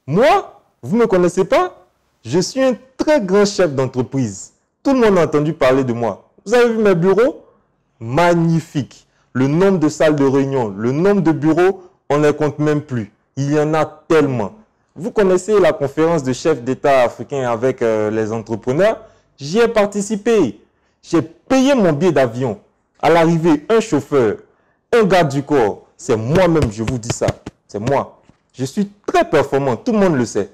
Moi, vous ne me connaissez pas? Je suis un très grand chef d'entreprise. Tout le monde a entendu parler de moi. Vous avez vu mes bureaux? Magnifique. Le nombre de salles de réunion, le nombre de bureaux, on ne les compte même plus. Il y en a tellement. Vous connaissez la conférence de chefs d'État africains avec les entrepreneurs? J'y ai participé. J'ai payé mon billet d'avion. À l'arrivée, un chauffeur, un garde du corps. C'est moi-même, je vous dis ça. C'est moi. Je suis très performant, tout le monde le sait.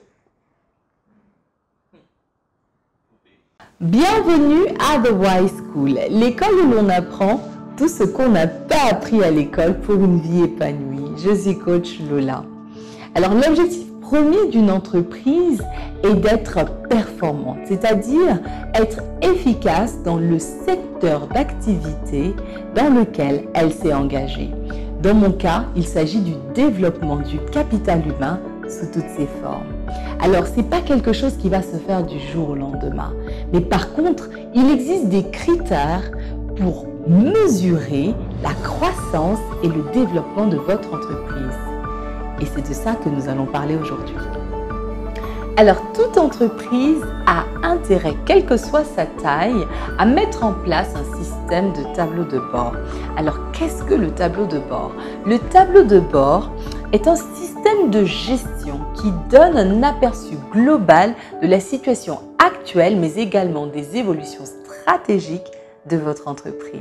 Bienvenue à The Wise School, l'école où l'on apprend tout ce qu'on n'a pas appris à l'école pour une vie épanouie. Je suis coach Lola. Alors l'objectif premier d'une entreprise est d'être performante, c'est-à-dire être efficace dans le secteur d'activité dans lequel elle s'est engagée. Dans mon cas, il s'agit du développement du capital humain sous toutes ses formes. Alors, ce n'est pas quelque chose qui va se faire du jour au lendemain. Mais par contre, il existe des critères pour mesurer la croissance et le développement de votre entreprise. Et c'est de ça que nous allons parler aujourd'hui. Alors, toute entreprise a intérêt, quelle que soit sa taille, à mettre en place un système de tableau de bord. Alors, qu'est-ce que le tableau de bord? Le tableau de bord est un système de gestion qui donne un aperçu global de la situation actuelle, mais également des évolutions stratégiques de votre entreprise.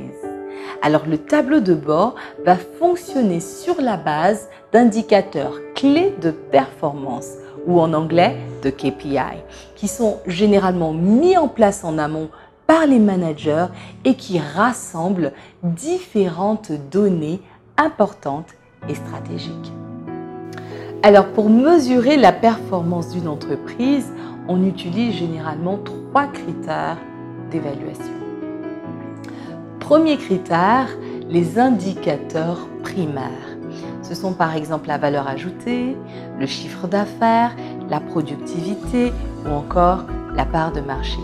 Alors, le tableau de bord va fonctionner sur la base d'indicateurs clés de performance, ou en anglais de KPI, qui sont généralement mis en place en amont par les managers et qui rassemblent différentes données importantes et stratégiques. Alors, pour mesurer la performance d'une entreprise, on utilise généralement 3 critères d'évaluation. Premier critère, les indicateurs primaires. Ce sont par exemple la valeur ajoutée, le chiffre d'affaires, la productivité ou encore la part de marché.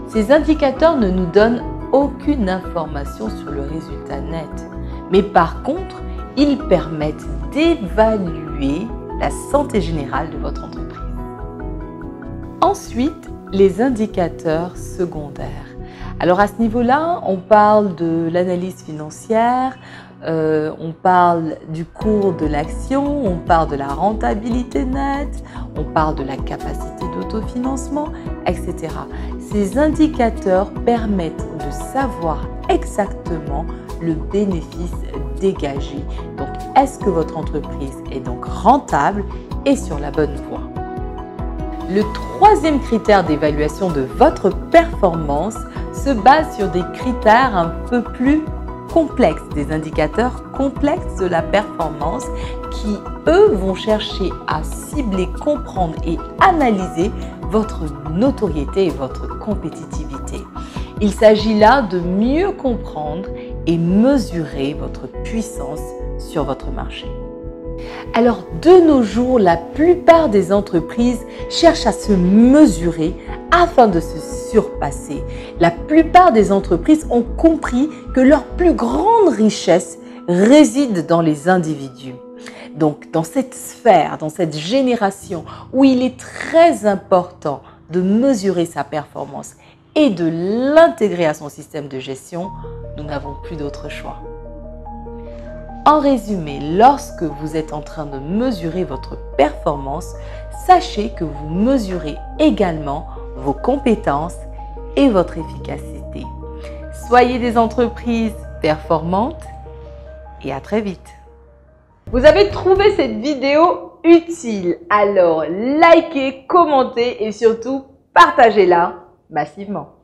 Ces indicateurs ne nous donnent aucune information sur le résultat net, mais par contre, ils permettent d'évaluer la santé générale de votre entreprise. Ensuite, les indicateurs secondaires. Alors à ce niveau-là, on parle de l'analyse financière, on parle du cours de l'action, on parle de la rentabilité nette, on parle de la capacité d'autofinancement, etc. Ces indicateurs permettent de savoir exactement le bénéfice dégagé. Donc, est-ce que votre entreprise est donc rentable et sur la bonne voie? Le troisième critère d'évaluation de votre performance se base sur des critères un peu plus complexes, des indicateurs complexes de la performance qui, eux, vont chercher à cibler, comprendre et analyser votre notoriété et votre compétitivité. Il s'agit là de mieux comprendre et mesurer votre puissance sur votre marché. Alors, de nos jours, la plupart des entreprises cherchent à se mesurer afin de se surpasser. La plupart des entreprises ont compris que leur plus grande richesse réside dans les individus. Donc, dans cette sphère, dans cette génération où il est très important de mesurer sa performance et de l'intégrer à son système de gestion, nous n'avons plus d'autre choix. En résumé, lorsque vous êtes en train de mesurer votre performance, sachez que vous mesurez également vos compétences et votre efficacité. Soyez des entreprises performantes et à très vite. Vous avez trouvé cette vidéo utile, alors likez, commentez et surtout partagez-la massivement.